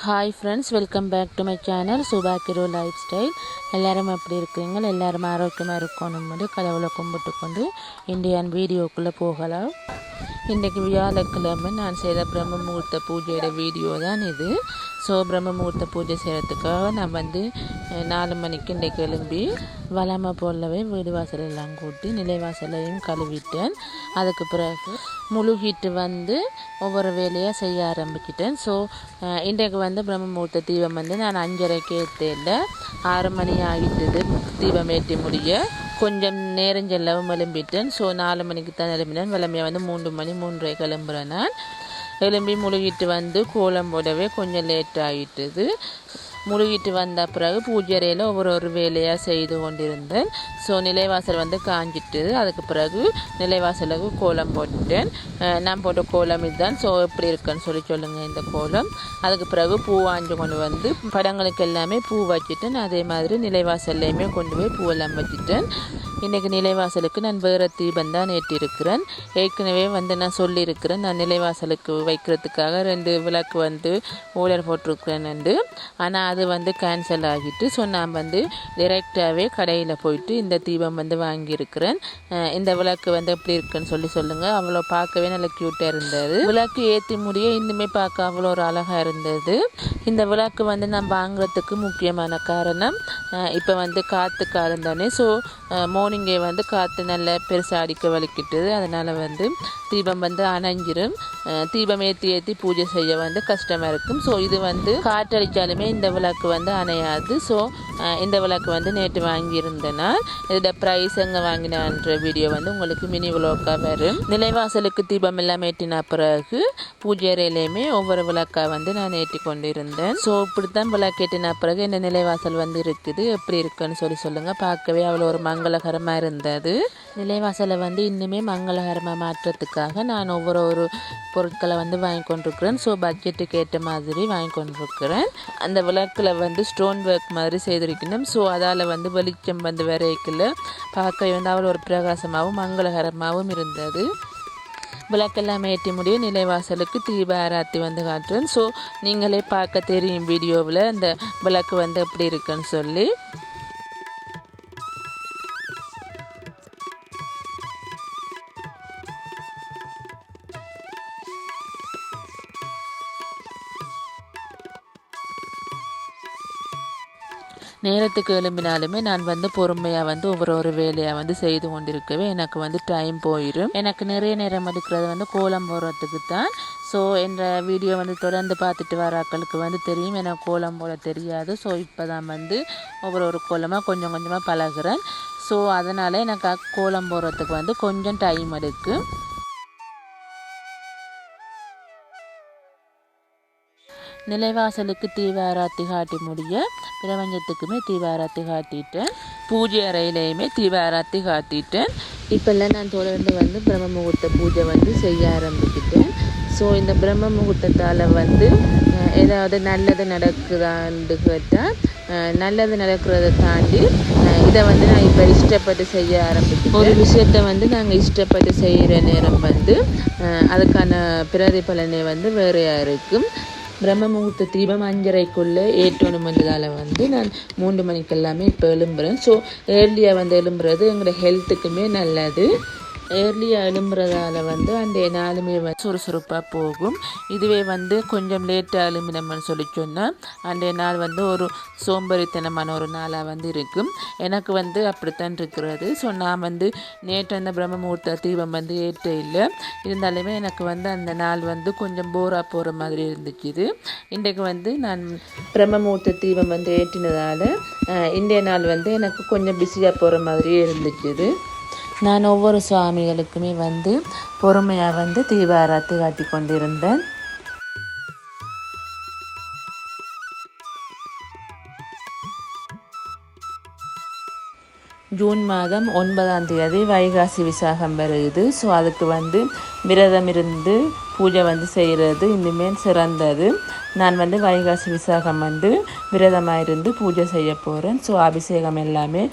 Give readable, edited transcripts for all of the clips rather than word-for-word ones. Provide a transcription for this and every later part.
Hi friends, welcome back to my channel Subha கிரோ lifestyle. எல்லோரும் எப்படி இருக்கிறீங்க? எல்லோரும் ஆரோக்கியமாக இருக்கணும் கடவுளை கும்பிட்டு கொண்டு இந்தியன் வீடியோக்குள்ளே போகலாம். இன்றைக்கு வியாழக்கிழமை நான் செய்த பிரம்ம முகூர்த்த பூஜையோட வீடியோ தான் இது. ஸோ பிரம்ம முகூர்த்த பூஜை செய்கிறதுக்காக நான் 4 மணிக்கு இன்றைக்கு எழும்பி வளமை போலவே வீடு வாசலெல்லாம் கூட்டி நிலைவாசலையும் கழுவிட்டேன். அதுக்கு பிறகு முழுகிட்டு ஒவ்வொரு வேலையாக செய்ய ஆரம்பிச்சிட்டேன். ஸோ இன்றைக்கு பிரம்ம முகூர்த்த தீபம் நான் 5:30க்கு ஏற்றேன். 6 மணி ஆகிட்டது தீபம் ஏற்றி முடிய. கொஞ்சம் நேரம் செல்லவும் எழும்பிட்டேன். ஸோ 4 மணிக்கு தான் எழும்பினேன். வளமையாக 3 மணி 3:30 கிளம்புறேன். நான் எழும்பி முழுகிட்டு கோலம் போடவே கொஞ்சம் லேட் ஆகிட்டுது. முழுகிட்டு வந்த பிறகு பூஜை அறையில் ஒவ்வொரு வேலையாக செய்து கொண்டிருந்தேன். ஸோ நிலைவாசல் காஞ்சிட்டு அதுக்கு பிறகு நிலைவாசலுக்கு கோலம் போட்டுட்டேன். நான் போட்ட கோலம் இதுதான். ஸோ எப்படி இருக்குன்னு சொல்லுங்கள் இந்த கோலம். அதுக்கு பிறகு பூ வாங்கி கொண்டு படங்களுக்கு எல்லாமே பூ வச்சுட்டேன். அதே மாதிரி நிலைவாசல்லையுமே கொண்டு போய் பூவெல்லாம் வச்சுட்டேன். இன்றைக்கி நிலைவாசலுக்கு நான் வேறு தீபம் தான் ஏற்றிருக்கிறேன். ஏற்கனவே நான் சொல்லியிருக்கிறேன், நான் நிலைவாசலுக்கு வைக்கிறதுக்காக 2 விளக்கு ஓலர் போட்டிருக்கிறேன். ஆனால் அது கேன்சல் ஆகிட்டு. ஸோ நான் டைரெக்டாகவே கடையில் போயிட்டு இந்த தீபம் வாங்கியிருக்கிறேன். இந்த விளக்கு எப்படி இருக்குன்னு சொல்லுங்கள். அவ்வளோ பார்க்கவே நல்ல க்யூட்டாக இருந்தது. விளக்கு ஏற்றி முடிய இன்னுமே பார்க்க அவ்வளோ ஒரு அழகாக இருந்தது. இந்த விளக்கு நான் வாங்குறதுக்கு முக்கியமான காரணம், இப்போ காற்று காலம் தானே. ஸோ மார்னிங்கே காற்று நல்லா பெருசாக அடிக்க வலிக்கிட்டுது. அதனால் தீபம் அணைஞ்சிரும். தீபம் ஏற்றி பூஜை செய்ய கஷ்டமாக இருக்கும். ஸோ இது காற்றடித்தாலுமே இந்த விளக்கு அணையாது. ஸோ இந்த விளக்கு நேற்று வாங்கியிருந்தேனால் இதோட ப்ரைஸ் எங்கே வாங்கினான்ற வீடியோ உங்களுக்கு மினி விளக்காக வரும். நிலைவாசலுக்கு தீபம் எல்லாம் ஏற்றின பிறகு பூஜை அறையிலையுமே ஒவ்வொரு விளக்காக நான் ஏற்றி கொண்டு இருந்தேன். ஸோ இப்படித்தான் விளக்கு ஏற்றின பிறகு இந்த நிலைவாசல் இருக்குது. எப்படி இருக்குன்னு சொல்லுங்கள். பார்க்கவே அவ்வளோ ஒரு மங்களகரமாக இருந்தது. நிலைவாசலை இன்னுமே மங்களகரமாக மாற்றத்துக்காக நான் ஒவ்வொரு பொருட்களை வாங்கி கொண்டிருக்கிறேன். ஸோ பட்ஜெட்டுக்கு ஏற்ற மாதிரி வாங்கி கொண்டிருக்கிறேன். அந்த விளக்கில் ஸ்டோன் ஒர்க் மாதிரி செய்திருக்கணும். ஸோ அதால் வெளிச்சம் வரைக்கல பார்க்கவே அவ்வளோ ஒரு பிரகாசமாகவும் மங்களகரமாகவும் இருந்தது. விளக்கெல்லாம் ஏற்றி முடிய நிலைவாசலுக்கு தீப ஆராத்தி காட்டுறேன். ஸோ நீங்களே பார்க்க தெரியும் வீடியோவில் அந்த விளக்கு எப்படி இருக்குன்னு சொல்லி. நேரத்துக்கு எழும்பினாலுமே நான் பொறுமையாக ஒவ்வொரு வேலையாக செய்து கொண்டிருக்கவே எனக்கு டைம் போயிடும். எனக்கு நிறைய நேரம் எடுக்கிறது கோலம் போடுறதுக்கு தான். ஸோ என்ற வீடியோ தொடர்ந்து பார்த்துட்டு வர ஆட்களுக்கு தெரியும், எனக்கு கோலம் போட தெரியாது. ஸோ இப்போ தான் ஒவ்வொரு கோலமாக கொஞ்சம் கொஞ்சமாக பழகிறேன். ஸோ அதனால் எனக்கு கோலம் போடுறதுக்கு கொஞ்சம் டைம் எடுக்கும். நிலைவாசலுக்கு தீபாராத்தி காட்டி முடிய பிரபஞ்சத்துக்குமே தீபாராத்தி காட்டிட்டேன். பூஜை அறையிலையுமே தீபாராத்தி காட்டிட்டேன். இப்போல்லாம் நான் தொடர்ந்து பிரம்ம முகூர்த்த பூஜை செய்ய ஆரம்பிக்கிட்டேன். ஸோ இந்த பிரம்ம முகூர்த்தத்தால் ஏதாவது நல்லது நடக்குதான்னு கேட்டால் நல்லது நடக்கிறத தாண்டி இதை நான் இப்போ இஷ்டப்பட்டு செய்ய ஆரம்பிக்கிறேன். ஒரு விஷயத்தை நாங்கள் இஷ்டப்பட்டு செய்கிற நேரம் அதுக்கான பிரதிபலனை வேறையாக இருக்கும். பிரம்ம முகூர்த்த தீபம் 5:30க்குள்ளே ஏற்றணுமென்றதால் நான் 3 மணிக்கு எல்லாமே இப்போ எழும்புறேன். ஸோ ஏர்லியாக எழும்புறது எங்களோட ஹெல்த்துக்குமே நல்லது. ஏர்லியாக எழும்புறதால அன்றைய நாளுமே சுறுசுறுப்பாக போகும். இதுவே கொஞ்சம் லேட்டாக எழும்பினோம்னு சொன்னால் அன்றைய நாள் ஒரு சோம்பேறித்தனமான ஒரு நாளாக இருக்கும். எனக்கு அப்படித்தான் இருக்கிறது. ஸோ நான் நேற்று அந்த பிரம்ம முகூர்த்த தீபம் ஏற்ற இல்லை. இருந்தாலுமே எனக்கு அந்த நாள் கொஞ்சம் போராக போகிற மாதிரி இருந்துச்சு. இன்றைக்கு நான் பிரம்ம முகூர்த்த தீபம் ஏற்றினதால் இன்றைய நாள் எனக்கு கொஞ்சம் பிஸியாக போகிற மாதிரியே இருந்துச்சு. நான் ஒவ்வொரு சுவாமிகளுக்குமே பொறுமையாக தீபாராத்தி காட்டி கொண்டிருந்தேன். ஜூன் மாதம் 9ஆம் தேதி வைகாசி விசாகம் வருது. ஸோ அதுக்கு விரதம் இருந்து பூஜை செய்கிறது இன்னுமே சிறந்தது. நான் வைகாசி விசாகம் விரதமாக இருந்து பூஜை செய்ய போகிறேன். ஸோ அபிஷேகம் எல்லாமே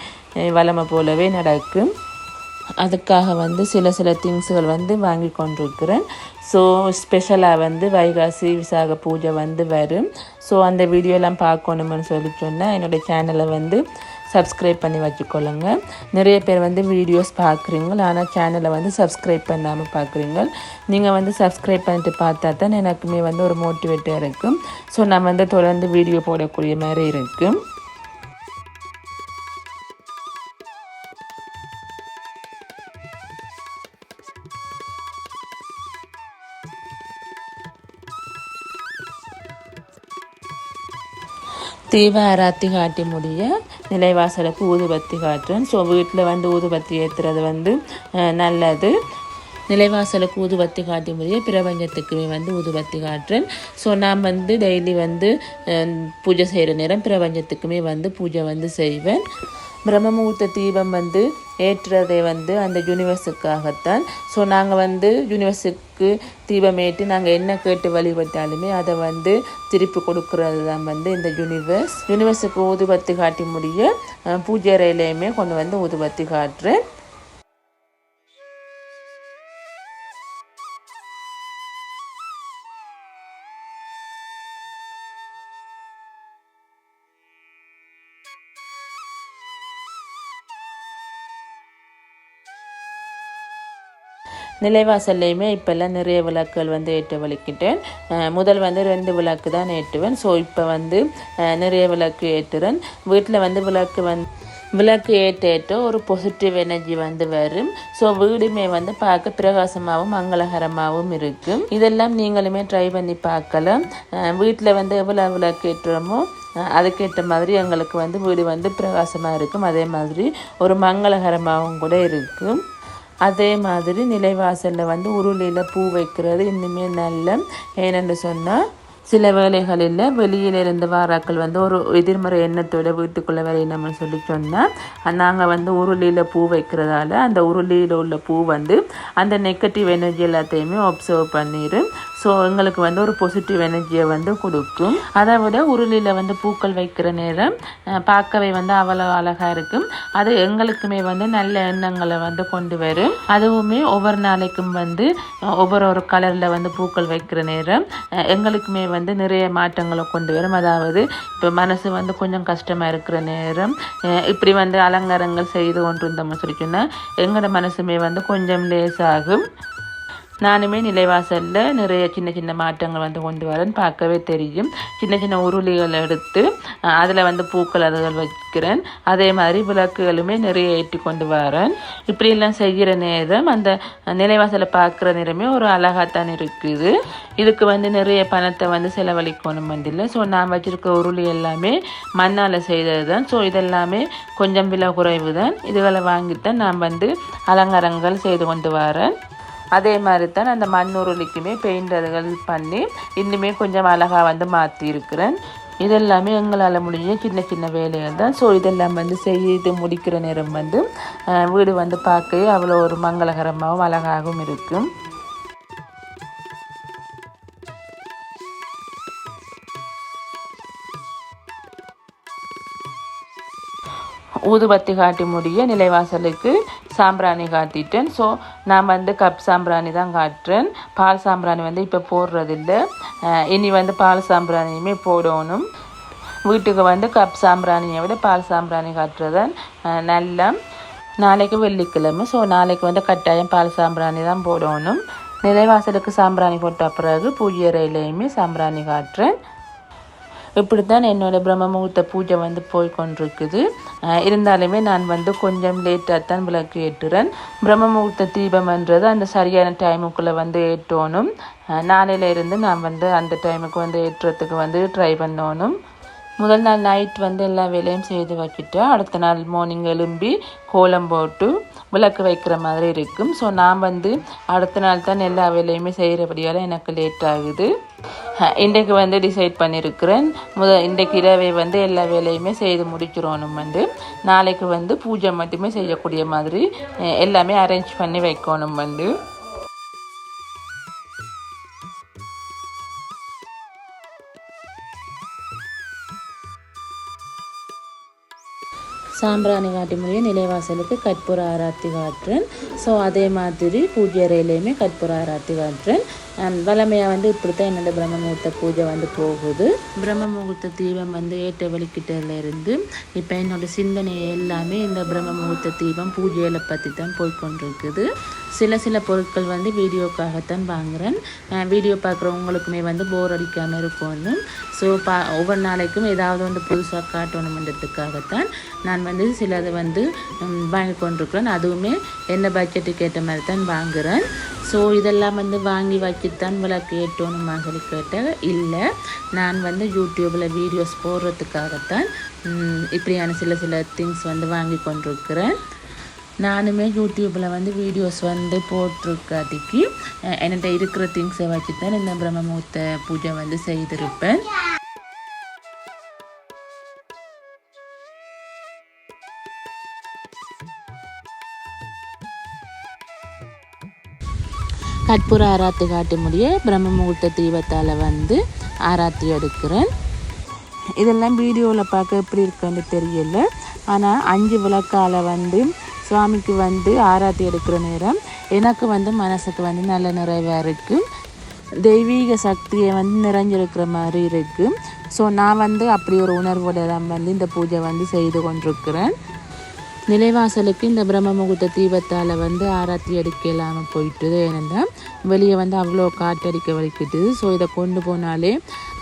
வழமை போலவே நடக்கும். அதுக்காக வந்து சில திங்ஸுகள் வந்து வாங்கி கொண்டிருக்கிறேன். ஸோ ஸ்பெஷலாக வந்து வைகாசி விசாக பூஜை வந்து வரும். ஸோ அந்த வீடியோலாம் பார்க்கணுமென்னு சொல்லி சொன்னால் என்னுடைய சேனலை வந்து சப்ஸ்கிரைப் பண்ணி வச்சுக்கொள்ளுங்க. நிறைய பேர் வந்து வீடியோஸ் பார்க்குறீங்க, ஆனால் சேனலை வந்து சப்ஸ்கிரைப் பண்ணாமல் பார்க்குறீங்க. நீங்கள் வந்து சப்ஸ்கிரைப் பண்ணிட்டு பார்த்தா தான் எனக்குமே வந்து ஒரு மோட்டிவேட்டாக இருக்கும். ஸோ நான் வந்து தொடர்ந்து வீடியோ போடக்கூடிய மாதிரி இருக்கும். தீப ஆராத்தி காட்டி முடிய நிலைவாசலுக்கு ஊதுபத்தி காட்டுறேன். ஸோ வீட்டில் வந்து ஊதுபத்தி ஏற்றுறது வந்து நல்லது. நிலைவாசலுக்கு ஊதுபத்தி காட்டி முடிய பிரபஞ்சத்துக்குமே வந்து ஊதுபத்தி காட்டுறேன். ஸோ நான் வந்து டெய்லி வந்து பூஜை செய்கிற நேரம் பிரபஞ்சத்துக்குமே வந்து பூஜை வந்து செய்வேன். பிரம்ம முகூர்த்த தீபம் வந்து ஏற்றுறதே வந்து அந்த யூனிவர்ஸுக்காகத்தான். ஸோ நாங்கள் வந்து யூனிவர்ஸுக்கு தீபம் ஏற்றி நாங்கள் என்ன கேட்டு வழிபட்டாலுமே அதை வந்து திருப்பி கொடுக்கறது தான் வந்து இந்த யூனிவர்ஸுக்கு ஊதுபத்தி காட்டி முடிய பூஜை அறையிலையுமே கொண்டு வந்து ஊதுபத்தி காட்டுறேன். நிலைவாசல்லையுமே இப்போல்லாம் நிறைய விளக்குகள் வந்து ஏற்ற வலிக்கிட்டேன். முதல் வந்து 2 விளக்கு தான் ஏற்றுவேன். ஸோ இப்போ வந்து நிறைய விளக்கு ஏற்றுறேன். வீட்டில் வந்து விளக்கு ஏற்ற ஒரு பாசிட்டிவ் எனர்ஜி வந்து வரும். ஸோ வீடுமே வந்து பார்க்க பிரகாசமாகவும் மங்களகரமாகவும் இருக்கும். இதெல்லாம் நீங்களுமே ட்ரை பண்ணி பார்க்கலாம். வீட்டில் வந்து எவ்வளோ விளக்கு ஏற்றுறோமோ அதுக்கேற்ற மாதிரி எங்களுக்கு வந்து வீடு வந்து பிரகாசமாக இருக்கும். அதே மாதிரி ஒரு மங்களகரமாகவும் கூட இருக்கும். அதே மாதிரி நிலைவாசலில் வந்து உருளியில் பூ வைக்கிறது இன்னுமே நல்ல. ஏனென்று சொன்னால் சில வேலைகளில் வெளியிலிருந்து வாராக்கள் வந்து ஒரு எதிர்மறை எண்ணத்தோட வீட்டுக்குள்ளே வரையணும்னு சொல்லி சொன்னால் நாங்கள் வந்து உருளியில் பூ வைக்கிறதால அந்த உருளியில் உள்ள பூ வந்து அந்த நெகட்டிவ் எனர்ஜி எல்லாத்தையுமே அப்சர்வ் பண்ணிடும். ஸோ எங்களுக்கு வந்து ஒரு பாசிட்டிவ் எனர்ஜியை வந்து கொடுக்கும். அதை விட உருளியில் வந்து பூக்கள் வைக்கிற நேரம் பார்க்கவே வந்து அவ்வளோ அழகாக இருக்கும். அது எங்களுக்குமே வந்து நல்ல எண்ணங்களை வந்து கொண்டு வரும். அதுவுமே ஒவ்வொரு நாளைக்கும் வந்து ஒவ்வொரு கலரில் வந்து பூக்கள் வைக்கிற நேரம் எங்களுக்குமே வந்து நிறைய மாற்றங்களை கொண்டு வரும். அதாவது இப்போ மனசு வந்து கொஞ்சம் கஷ்டமாக இருக்கிற நேரம் இப்படி வந்து அலங்காரங்கள் செய்து கொண்டு இருந்தோம்னு சொல்லி சொன்னால் எங்களோட மனசுமே வந்து கொஞ்சம் லேசாகும். நானுமே நிலைவாசலில் நிறைய சின்ன சின்ன மாற்றங்கள் வந்து கொண்டு வரேன். பார்க்கவே தெரியும். சின்ன சின்ன உருளிகள் எடுத்து அதில் வந்து பூக்கள் அதுகள் வைக்கிறேன். அதே மாதிரி விளக்குகளுமே நிறைய ஏற்றி கொண்டு வரேன். இப்படியெல்லாம் செய்கிற நேரம் அந்த நிலைவாசலை பார்க்குற நேரமே ஒரு அழகாத்தான் இருக்குது. இதுக்கு வந்து நிறைய பணத்தை வந்து செலவழிக்கணும் வந்தில்லை. ஸோ நான் வச்சுருக்க உருளி எல்லாமே மண்ணால் செய்தது தான். ஸோ இதெல்லாமே கொஞ்சம் விலை குறைவு தான். இதுகளை வாங்கித்தான் நான் வந்து அலங்காரங்கள் செய்து கொண்டு வரேன். அதே மாதிரி தான் அந்த மண் உருளிக்குமே பெயிண்டர்கள் பண்ணி இன்னுமே கொஞ்சம் அழகாக வந்து மாற்றி இருக்கிறேன். இதெல்லாமே எங்களால் முடிஞ்ச சின்ன சின்ன வேலைகள் தான். ஸோ இதெல்லாம் வந்து செய்து முடிக்கிற நேரம் வந்து வீடு வந்து பார்க்க அவ்வளோ ஒரு மங்களகரமாகவும் அழகாகவும் இருக்கும். ஊதுபத்தி காட்டி முடிய நிலைவாசலுக்கு சாம்பிராணி காட்டிட்டேன். ஸோ நான் வந்து கப் சாம்பிராணி தான் காட்டுறேன். பால் சாம்பிராணி வந்து இப்போ போடுறதில்லை. இனி வந்து பால் சாம்பிராணியுமே போடணும். வீட்டுக்கு வந்து கப் சாம்பிராணியை விட பால் சாம்பிராணி காட்டுறதான் நல்லா. நாளைக்கு வெள்ளிக்கிழமை. ஸோ நாளைக்கு வந்து கட்டாயம் பால் சாம்பிராணி தான் போடணும். நிலைவாசலுக்கு சாம்பிராணி போட்ட பிறகு பூஜை அறையிலையுமே சாம்பிராணி காட்டுறேன். இப்படி தான் என்னோடய பிரம்ம முகூர்த்த பூஜை வந்து போய்கொண்டிருக்குது. இருந்தாலுமே நான் வந்து கொஞ்சம் லேட்டாக தான் விளக்கு ஏற்றுறேன். பிரம்ம முகூர்த்த தீபம்ன்றது அந்த சரியான டைமுக்குள்ளே வந்து ஏற்றணும். நாளையிலேருந்து நான் வந்து அந்த டைமுக்கு வந்து ஏற்றுறதுக்கு வந்து ட்ரை பண்ணணும். முதல் நாள் நைட் வந்து எல்லா வேலையும் செய்து வச்சுட்டு அடுத்த நாள் மார்னிங் எழும்பி கோலம் போட்டு விளக்கு வைக்கிற மாதிரி இருக்கும். ஸோ நான் வந்து அடுத்த நாள் தான் எல்லா வேலையுமே செய்கிறபடியால் எனக்கு லேட் ஆகுது. இன்றைக்கு வந்து டிசைட் பண்ணியிருக்கிறேன். இன்றைக்கு இரவே வந்து எல்லா வேலையுமே செய்து முடிச்சிடணும். வந்து நாளைக்கு வந்து பூஜை மட்டுமே செய்யக்கூடிய மாதிரி எல்லாமே அரேஞ்ச் பண்ணி வைக்கணும். வந்து சாம்பிராணி காட்டி முடிய நிலைவாசலுக்கு கற்பூர ஆராத்தி காட்டுறேன். ஸோ அதே மாதிரி பூஜை அறையிலையுமே கற்பூர ஆராத்தி காட்டுறேன். வளமையாக வந்து இப்படி தான் என்னோட பிரம்ம முகூர்த்த பூஜை வந்து போகுது. பிரம்ம முகூர்த்த தீபம் வந்து ஏற்ற வழிக்கிட்டேருந்து இப்போ என்னோட சிந்தனை எல்லாமே இந்த பிரம்ம முகூர்த்த தீபம் பூஜைகளை பற்றி தான் போய்கொண்டிருக்குது. சில பொருட்கள் வந்து வீடியோக்காகத்தான் வாங்குகிறேன். வீடியோ பார்க்குறவங்களுக்குமே வந்து போர் அடிக்காமல் இருக்கணும். ஸோ ஒவ்வொரு நாளைக்கும் ஏதாவது வந்து புதுசாக காட்டணுன்றதுக்காகத்தான் நான் வந்து சிலதை வந்து வாங்கி கொண்டிருக்கிறேன். அதுவுமே என்ன பட்ஜெட்டுக்கு ஏற்ற மாதிரி தான் வாங்குகிறேன். ஸோ இதெல்லாம் வந்து வாங்கி வச்சுத்தான் விளக்கு ஏற்றணுமா சொல்லி கேட்டால் இல்லை, நான் வந்து யூடியூப்பில் வீடியோஸ் போடுறதுக்காகத்தான் இப்படியான சில திங்ஸ் வந்து வாங்கி கொண்டிருக்கிறேன். நானுமே யூடியூப்பில் வந்து வீடியோஸ் வந்து போட்டிருக்காட்டிக்கு என்கிட்ட இருக்கிற திங்ஸை வச்சு தான் இந்த பிரம்ம முகூர்த்த பூஜை வந்து செய்திருப்பேன். கற்பூர ஆராத்தி காட்டி முடிய பிரம்ம முகூர்த்த தீபத்தால் வந்து ஆராத்தி எடுக்கிறேன். இதெல்லாம் வீடியோவில் பார்க்க எப்படி இருக்குன்னு தெரியல. ஆனால் 5 விளக்கால் வந்து சுவாமிக்கு வந்து ஆராத்தி எடுக்கிற நேரம் எனக்கு வந்து மனசுக்கு வந்து நல்ல நிறைவாக இருக்குது. தெய்வீக சக்தியை வந்து நிறைஞ்சிருக்கிற மாதிரி இருக்குது. ஸோ நான் வந்து அப்படி ஒரு உணர்வோட தான் வந்து இந்த பூஜை வந்து செய்து கொண்டிருக்கிறேன். நிலைவாசலுக்கு இந்த பிரம்ம முகூர்த்த தீபத்தால் வந்து ஆராத்தி அடிக்க இல்லாமல் போயிட்டுது. ஏன்னா வெளியே வந்து அவ்வளோ காற்றடிக்க வலிக்கிட்டுது. ஸோ இதை கொண்டு போனாலே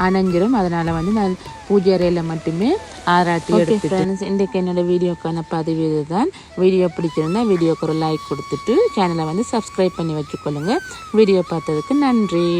அணைஞ்சிரும். அதனால் வந்து நான் பூஜை அறையில் மட்டுமே ஆராட்டி எடுத்துட்டேன். இன்றைக்கு என்னோட வீடியோக்கான பதிவு இது தான். வீடியோ பிடிச்சிருந்தா வீடியோக்கு ஒரு லைக் கொடுத்துட்டு சேனலை வந்து சப்ஸ்கிரைப் பண்ணி வச்சுக்கொள்ளுங்கள். வீடியோ பார்த்ததுக்கு நன்றி.